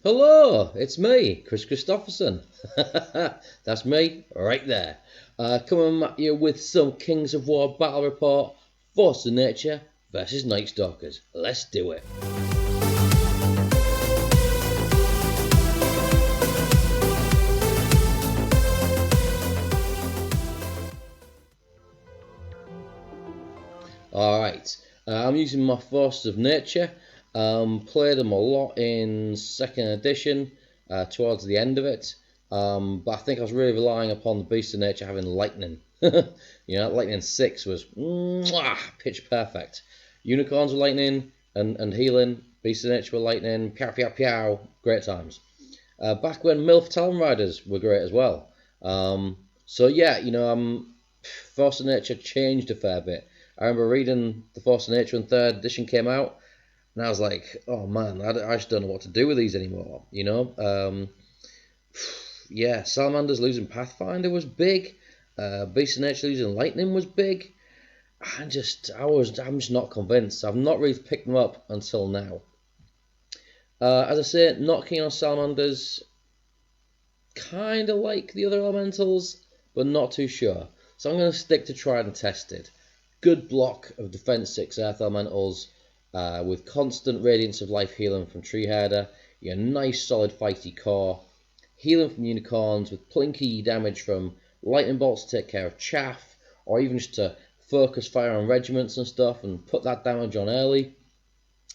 Hello, it's me, Chris Christopherson. That's me right there. Coming at you with some Kings of War battle report. Force of Nature versus Night Stalkers. Let's do it. Alright, I'm using my Forces of Nature. Played them a lot in 2nd edition, towards the end of it. But I think I was really relying upon the Beast of Nature having lightning. Lightning 6 was pitch perfect. Unicorns were lightning and healing. Beast of Nature were lightning. Pow, pow, pow. Great times. Back when MILF Talon Riders were great as well. Force of Nature changed a fair bit. I remember reading The Force of Nature when 3rd edition came out, and I was like, oh man, I just don't know what to do with these anymore, Salamanders losing Pathfinder was big. Beast of Nature losing Lightning was big. I'm just not convinced. I've not really picked them up until now. As I say, not keen on Salamanders. Kind of like the other elementals, but not too sure. So I'm going to stick to tried and tested. Good block of Defense 6 Earth Elementals with constant Radiance of Life healing from Treeherder, your nice solid fighty core, healing from Unicorns with plinky damage from Lightning Bolts to take care of chaff, or even just to focus fire on regiments and stuff and put that damage on early.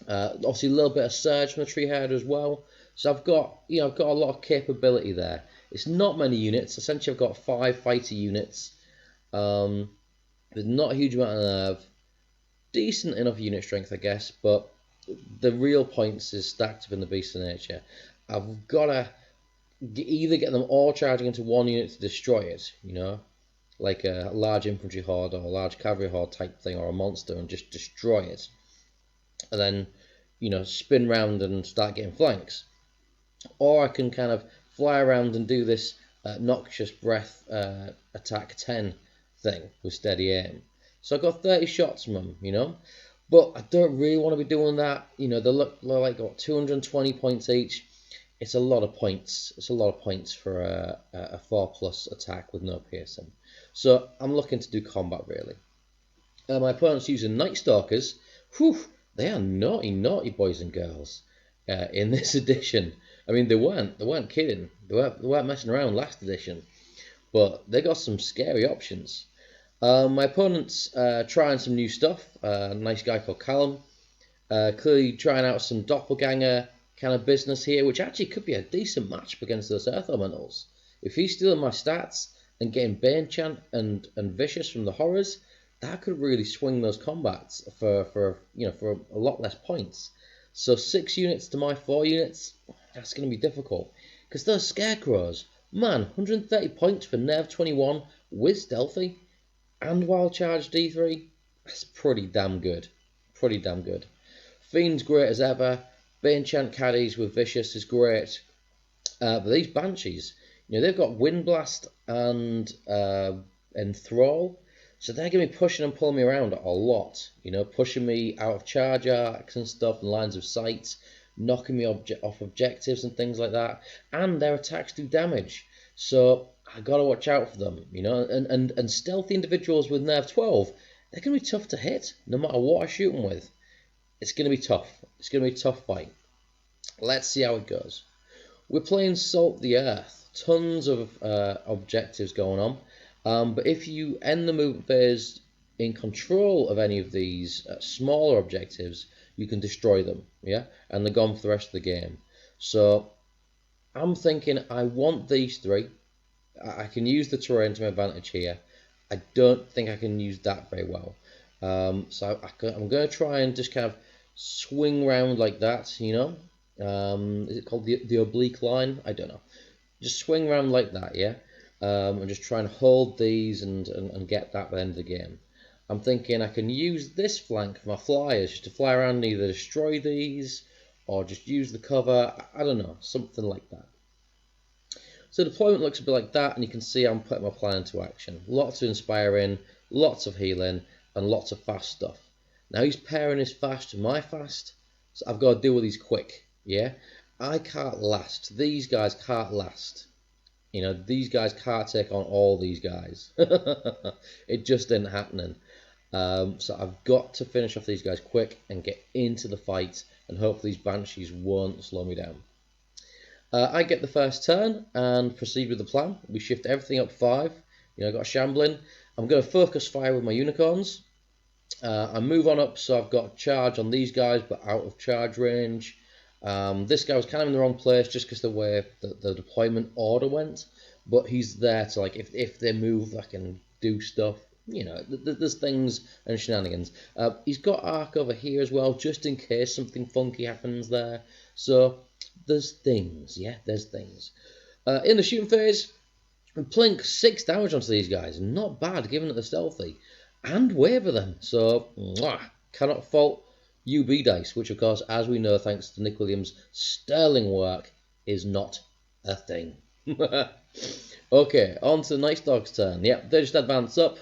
Obviously a little bit of Surge from the Treeherder as well. So I've got a lot of capability there. It's not many units. Essentially I've got 5 fighter units. There's not a huge amount of nerve, decent enough unit strength, I guess, but the real points is stacked up in the Beast of Nature. I've got to either get them all charging into one unit to destroy it, like a large infantry horde or a large cavalry horde type thing, or a monster, and just destroy it, and then, spin round and start getting flanks. Or I can kind of fly around and do this noxious breath attack 10 thing with steady aim. So I got 30 shots from them, but I don't really want to be doing that. They look like got 220 points each. It's a lot of points. It's a lot of points for a 4+ attack with no piercing. So I'm looking to do combat really. My opponent's using Night Stalkers. Whew, they are naughty boys and girls in this edition. I mean, they weren't kidding. They weren't messing around last edition, but they got some scary options. My opponent's trying some new stuff. A nice guy called Callum. Clearly trying out some doppelganger kind of business here, which actually could be a decent matchup against those Earth Elementals. If he's stealing my stats and getting Bane Chant and Vicious from the Horrors, that could really swing those combats for a lot less points. So 6 units to my 4 units, that's going to be difficult. Because those Scarecrows, man, 130 points for Nerve 21 with Stealthy and Wild Charge D3, that's pretty damn good. Pretty damn good. Fiend's great as ever. Bane Chant Caddies with Vicious is great. But these Banshees, they've got Wind Blast and Enthrall. So they're going to be pushing and pulling me around a lot. Pushing me out of charge arcs and stuff and lines of sight, knocking me off objectives and things like that. And their attacks do damage. So I got to watch out for them, And stealthy individuals with Nerve 12, they're going to be tough to hit, no matter what I shoot them with. It's going to be tough. It's going to be a tough fight. Let's see how it goes. We're playing Salt the Earth. Tons of objectives going on. But if you end the movement phase in control of any of these smaller objectives, you can destroy them, and they're gone for the rest of the game. So I'm thinking I want these 3. I can use the terrain to my advantage here. I don't think I can use that very well. So I'm going to try and just kind of swing round like that, Is it called the oblique line? I don't know. Just swing around like that, and just try and hold these and get that by the end of the game. I'm thinking I can use this flank for my flyers just to fly around and either destroy these or just use the cover. I don't know, something like that. So deployment looks a bit like that, and you can see I'm putting my plan into action. Lots of inspiring, lots of healing, and lots of fast stuff. Now he's pairing his fast to my fast, so I've got to deal with these quick, I can't last. These guys can't last. You know, these guys can't take on all these guys. It just isn't happening. So I've got to finish off these guys quick and get into the fight, and hope these Banshees won't slow me down. I get the first turn and proceed with the plan. We shift everything up 5. You know, I've got a shambling. I'm going to focus fire with my unicorns. I move on up, so I've got charge on these guys, but out of charge range. This guy was kind of in the wrong place just because the way the deployment order went. But he's there to, like, if they move, I can do stuff. You know, there's things and shenanigans. He's got arc over here as well, just in case something funky happens there. So there's things, yeah, there's things. In the shooting phase, we plink 6 damage onto these guys. Not bad, given that they're stealthy. And waver them. So, cannot fault UB dice, which, of course, as we know, thanks to Nick Williams' sterling work, is not a thing. Okay, on to the Night Stalker's turn. Yep, they just advance up.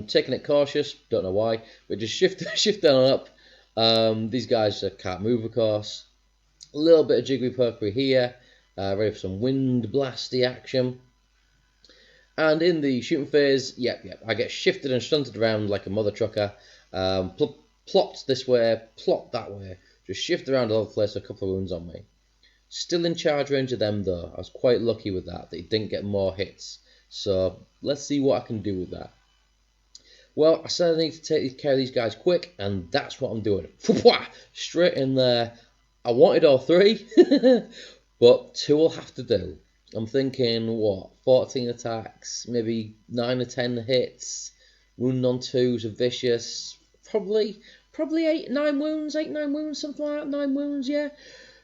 Taking it cautious, don't know why, but just shift down and up. These guys can't move, of course. A little bit of jiggery pokery here, ready for some wind blasty action. And in the shooting phase, yep, I get shifted and shunted around like a mother trucker. Plopped this way, plopped that way, just shift around all over the place, a couple of wounds on me. Still in charge range of them though. I was quite lucky with that he didn't get more hits. So let's see what I can do with that. Well, I said I need to take care of these guys quick, and that's what I'm doing. Straight in there. I wanted all 3, but 2 will have to do. I'm thinking, what, 14 attacks, maybe 9 or 10 hits, wound on 2s are vicious, probably 8, 9 wounds, something like that, 9 wounds, yeah.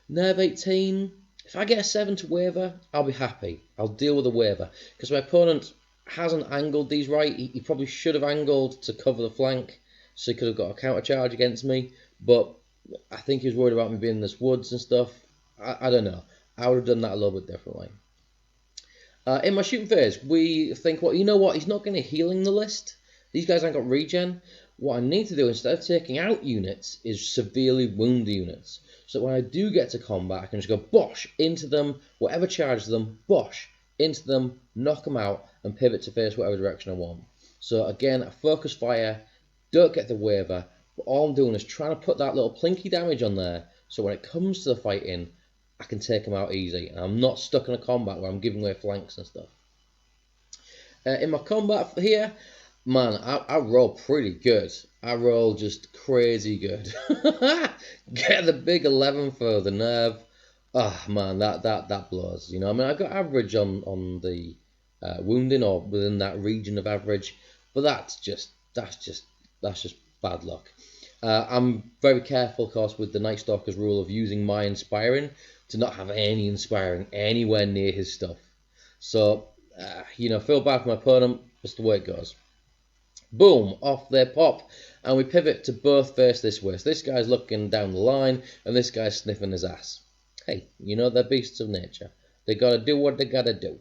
Nerve 18. If I get a 7 to waver, I'll be happy. I'll deal with a waver, because my opponent hasn't angled these right. He probably should have angled to cover the flank, so he could have got a counter charge against me, but I think he was worried about me being in this woods and stuff. I don't know. I would have done that a little bit differently. In my shooting phase, we think, well, you know what? He's not going to healing the list. These guys ain't got regen. What I need to do, instead of taking out units, is severely wound the units. So when I do get to combat, I can just go bosh into them, whatever charges them, bosh into them, knock them out, and pivot to face whatever direction I want. So again, I focus fire, don't get the waver, but all I'm doing is trying to put that little plinky damage on there, so when it comes to the fighting, I can take them out easy, and I'm not stuck in a combat where I'm giving away flanks and stuff. In my combat here, man, I roll pretty good. I roll just crazy good. Get the big 11 for the nerve. Ah, man, that blows. You know, I mean, I got average on the wounding, or within that region of average, but that's just bad luck. I'm very careful, of course, with the Night Stalker's rule of using my inspiring to not have any inspiring anywhere near his stuff. So, you know, feel bad for my opponent. That's the way it goes. Boom, off they pop, and we pivot to both face this way. So this guy's looking down the line, and this guy's sniffing his ass. Hey, you know, they're beasts of nature. They gotta do what they gotta do.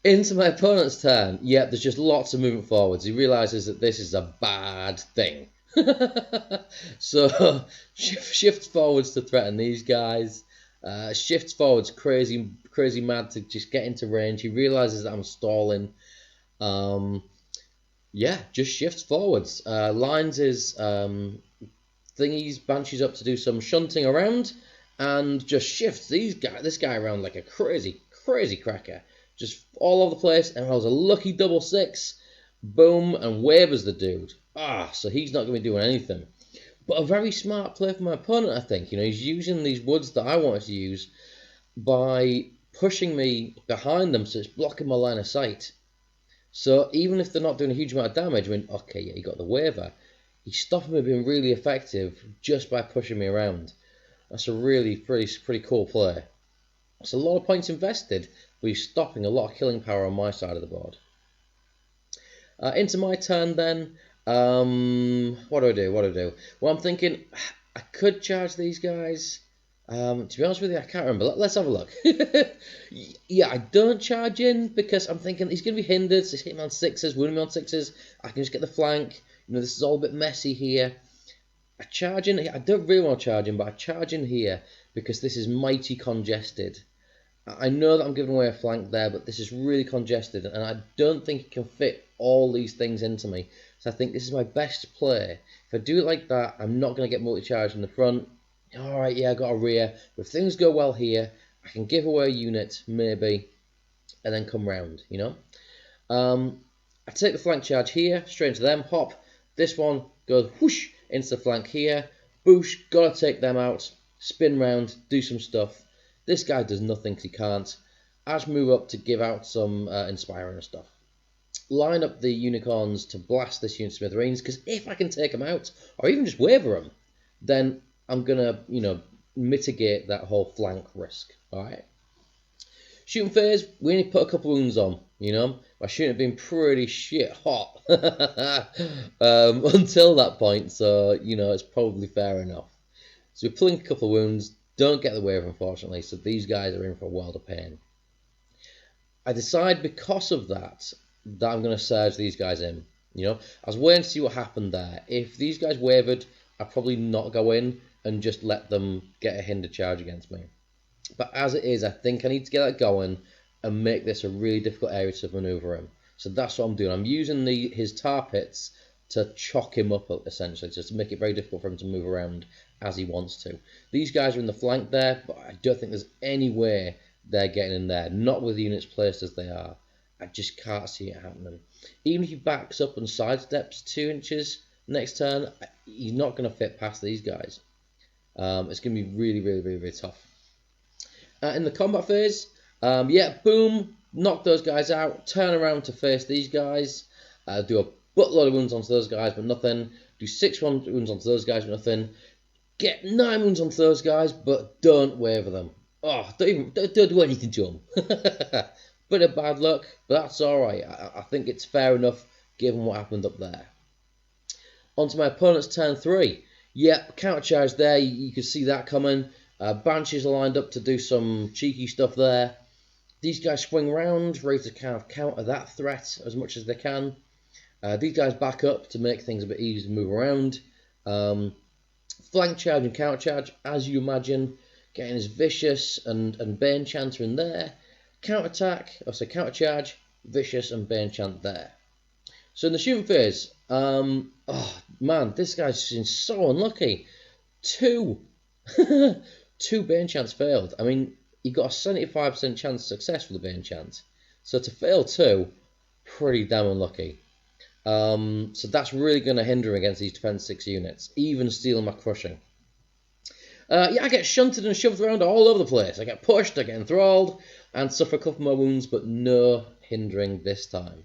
Into my opponent's turn. Yep, there's just lots of movement forwards. He realises that this is a bad thing. So, shifts forwards to threaten these guys. Shifts forwards crazy mad to just get into range. He realises that I'm stalling. Yeah, just shifts forwards. Lines his thingies, Banshees up to do some shunting around, and just shifts this guy around like a crazy cracker. Just all over the place, and I was a lucky double 6. Boom, and wavers the dude. So he's not going to be doing anything. But a very smart play for my opponent, I think. You know, he's using these woods that I wanted to use by pushing me behind them, so it's blocking my line of sight. So even if they're not doing a huge amount of damage, I mean, okay, yeah, he got the waver. He's stopping me being really effective just by pushing me around. That's a really pretty cool play. It's a lot of points invested, but he's stopping a lot of killing power on my side of the board. Into my turn then. What do I do? Well, I'm thinking I could charge these guys. To be honest with you, I can't remember. Let's have a look. Yeah, I don't charge in because I'm thinking he's going to be hindered. So he's hitting me on 6s, wounding me on 6s. I can just get the flank. You know, this is all a bit messy here. I charge in. I don't really want to charge in, but I charge in here because this is mighty congested. I know that I'm giving away a flank there, but this is really congested, and I don't think it can fit all these things into me. So I think this is my best play. If I do it like that, I'm not going to get multi-charged in the front. Alright, yeah, I got a rear. But if things go well here, I can give away a unit, maybe, and then come round, you know? I take the flank charge here, straight into them, hop. This one goes whoosh into the flank here. Boosh, gotta take them out. Spin round, do some stuff. This guy does nothing because he can't. I just move up to give out some inspiring stuff. Line up the unicorns to blast this unit smithereens, because if I can take them out, or even just waver them, then I'm gonna, mitigate that whole flank risk. Alright. Shooting phase, we only put a couple wounds on, My shooting had been pretty shit hot until that point, so, it's probably fair enough. So we're pulling a couple of wounds, don't get the wave unfortunately, so these guys are in for a world of pain. I decide because of that I'm going to surge these guys in. I was waiting to see what happened there. If these guys wavered, I'd probably not go in and just let them get a hinder charge against me. But as it is, I think I need to get that going and make this a really difficult area to maneuver in. So that's what I'm doing. I'm using his tar pits to chock him up, essentially, just to make it very difficult for him to move around as he wants to. These guys are in the flank there, but I don't think there's any way they're getting in there. Not with the units placed as they are. I just can't see it happening. Even if he backs up and sidesteps 2 inches next turn, he's not going to fit past these guys. It's going to be really, really, really, really tough. In the combat phase, boom, knock those guys out, turn around to face these guys, do a buttload of wounds onto those guys, but nothing. Do 6 wounds onto those guys, but nothing. Get 9 wounds onto those guys, but don't waver them. Oh, don't do anything to them. Bit of bad luck, but that's alright. I think it's fair enough given what happened up there. On to my opponent's turn 3. Yep, counter charge there, you can see that coming. Banshees are lined up to do some cheeky stuff there. These guys swing round, ready to kind of counter that threat as much as they can. These guys back up to make things a bit easier to move around. Flank charge and counter charge, as you imagine, getting his Vicious and Bane Chanter in there. Counter charge, Vicious and Bane Chant there. So in the shooting phase, this guy's been so unlucky. 2 Bane Chants failed. I mean, he got a 75% chance of success for the Bane Chant. So to fail 2, pretty damn unlucky. So that's really going to hinder against these defense 6 units, even stealing my crushing. I get shunted and shoved around all over the place. I get pushed, I get enthralled, and suffer a couple more wounds, but no hindering this time.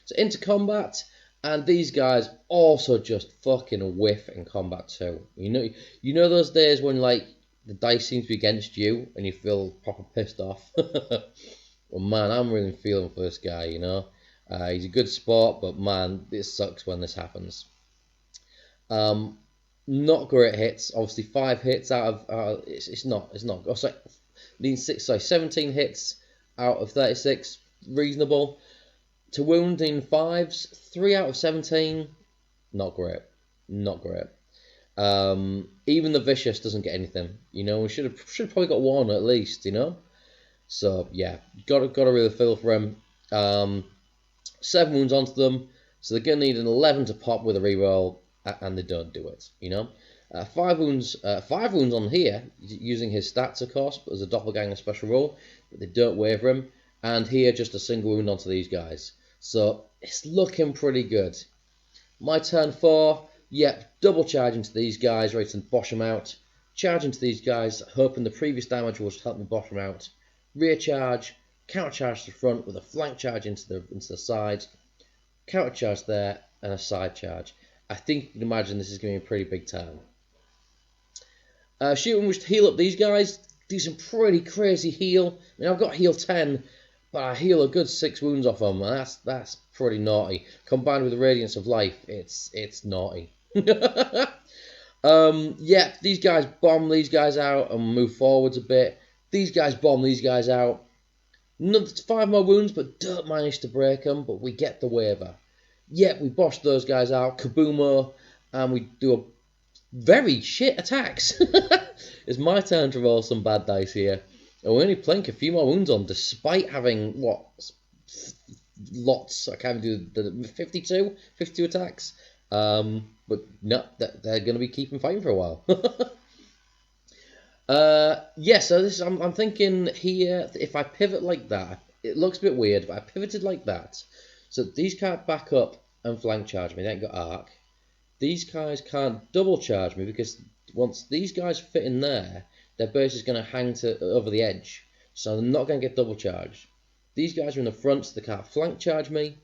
So into combat, and these guys also just fucking whiff in combat too. You know those days when the dice seems to be against you and you feel proper pissed off. Well, man, I'm really feeling for this guy. He's a good sport, but man, this sucks when this happens. Not great hits. Obviously, 5 hits out of it's not. Oh, sorry, 17 hits out of 36, reasonable. To wounding 5s, 3 out of 17, not great. Even the Vicious doesn't get anything. We should have probably got 1 at least. So yeah, got to really feel for him. 7 wounds onto them, so they're gonna need an 11 to pop with a reroll, and they don't do it. 5 wounds on here using his stats, of course, but as a doppelganger special roll, but they don't waver him. And here just a single wound onto these guys. So it's looking pretty good. My turn 4, double charge into these guys, ready to bosh them out. Charge into these guys, hoping the previous damage will just help me bosh them out. Rear charge, counter charge to the front with a flank charge into the side. Counter charge there and a side charge. I think you can imagine this is going to be a pretty big turn. Shooting was to heal up these guys, do some pretty crazy heal. I mean, I've got heal 10, but I heal a good 6 wounds off them, and that's pretty naughty. Combined with the Radiance of Life, it's naughty. These guys bomb these guys out and move forwards a bit. These guys bomb these guys out. Another 5 more wounds, but don't manage to break them, but we get the waiver. We bosh those guys out, kaboomo, and we do a very shit attacks. It's my turn to roll some bad dice here. And we only plink a few more wounds on, despite having, what, lots. I can't do the 52 attacks. But no, they're going to be keeping fighting for a while. Yeah, so this I'm thinking here, if I pivot like that, it looks a bit weird, but I pivoted like that. So these can't back up and flank charge me, they ain't got arc. These guys can't double charge me because once these guys fit in there, their base is going to hang over the edge. So they're not going to get double charged. These guys are in the front, so they can't flank charge me.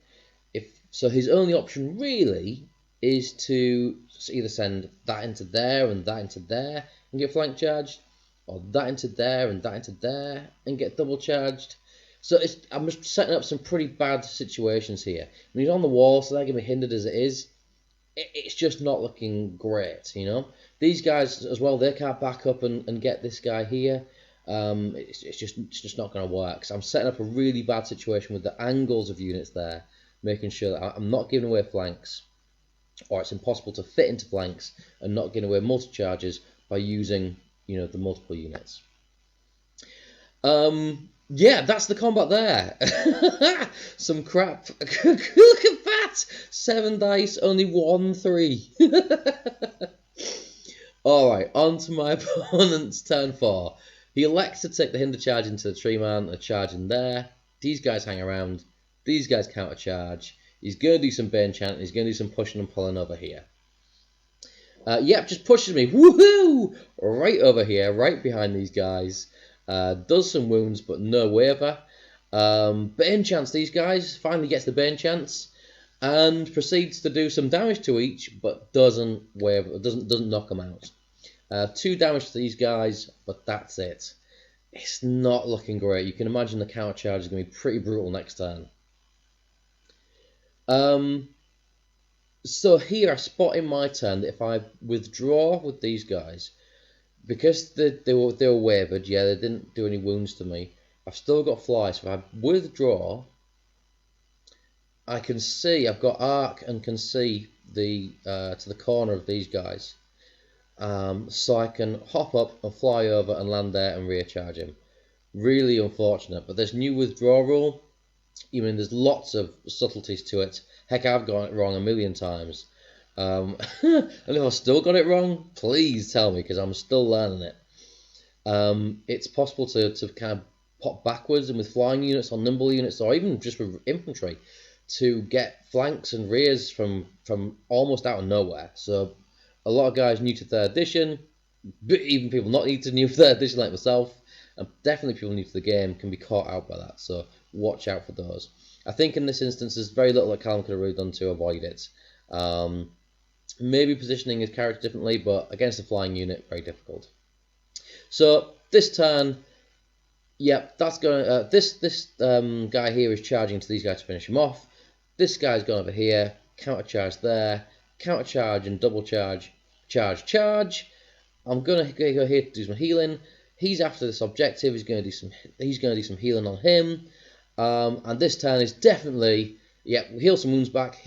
So his only option really is to either send that into there and that into there and get flank charged, or that into there and that into there and get double charged. So I'm just setting up some pretty bad situations here. When he's on the wall, so they're going to be hindered as it is. It's just not looking great, you know. These guys as well, they can't back up and get this guy here. It's just not going to work. So I'm setting up a really bad situation with the angles of units there, making sure that I'm not giving away flanks, or it's impossible to fit into flanks, and not giving away multi-charges by using, you know, the multiple units. Yeah, that's the combat there. Some crap. Look at that! 7 dice, only 1 3. Alright, on to my opponent's turn 4. He elects to take the hinder charge into the tree man, a charge in there. These guys hang around. These guys counter charge. He's going to do some Bane Chant. He's going to do some pushing and pulling over here. Yep, just pushes me. Woohoo! Right over here, right behind these guys. Does some wounds, but no waver. Bane Chants these guys. Finally gets the Bane Chants. And proceeds to do some damage to each, but doesn't waver. Doesn't knock them out. 2 damage to these guys, but that's it. It's not looking great. You can imagine the counter charge is going to be pretty brutal next turn. So here I spot in my turn that if I withdraw with these guys, because they were wavered, yeah, they didn't do any wounds to me. I've still got fly, so if I withdraw, I can see I've got arc and can see the to the corner of these guys. So I can hop up and fly over and land there and rear charge him. Really unfortunate, but this new withdraw rule, I mean, there's lots of subtleties to it. Heck, I've got it wrong a million times. And if I've still got it wrong, please tell me, because I'm still learning it. It's possible to kind of pop backwards and with flying units or nimble units, or even just with infantry, to get flanks and rears from almost out of nowhere. So a lot of guys new to 3rd edition, even people not new to 3rd edition like myself, and definitely people new to the game, can be caught out by that. So watch out for those. I think in this instance there's very little that Callum could have really done to avoid it. Maybe positioning his character differently, but against a flying unit, very difficult. So this turn, yep, that's going. This guy here is charging to these guys to finish him off. This guy's gone over here, counter charge there, counter charge and double charge, charge. I'm gonna go here to do some healing. He's after this objective. He's gonna do some healing on him. And this turn is definitely, heal some wounds back,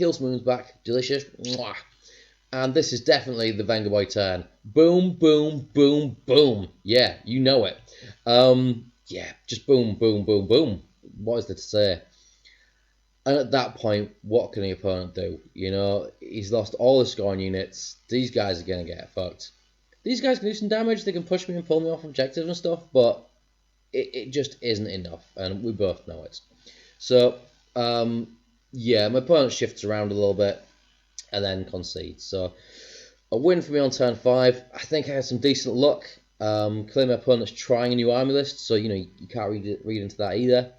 delicious. Mwah. And this is definitely the Venga Boy turn. Boom, boom, boom, boom. Yeah, you know it. Yeah, just boom, boom, boom, boom. What is there to say? And at that point, what can the opponent do? You know, he's lost all his scoring units. These guys are going to get fucked. These guys can do some damage. They can push me and pull me off objectives and stuff, but it just isn't enough, and we both know it. So, yeah, my opponent shifts around a little bit and then concedes. So, a win for me on turn 5. I think I had some decent luck. Clearly my opponent's trying a new army list, so, you know, you can't read into that either.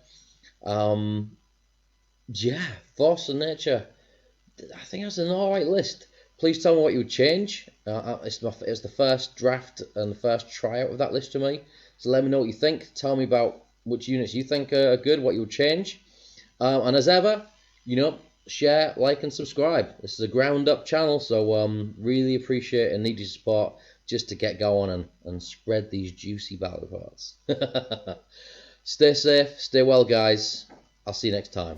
Yeah, Force of Nature. I think that's an alright list. Please tell me what you would change. It's the first draft and the first tryout of that list for me. So let me know what you think. Tell me about which units you think are good, what you would change. And as ever, you know, share, like, and subscribe. This is a ground up channel, so really appreciate and need your support just to get going and spread these juicy battle reports. Stay safe, stay well, guys. I'll see you next time.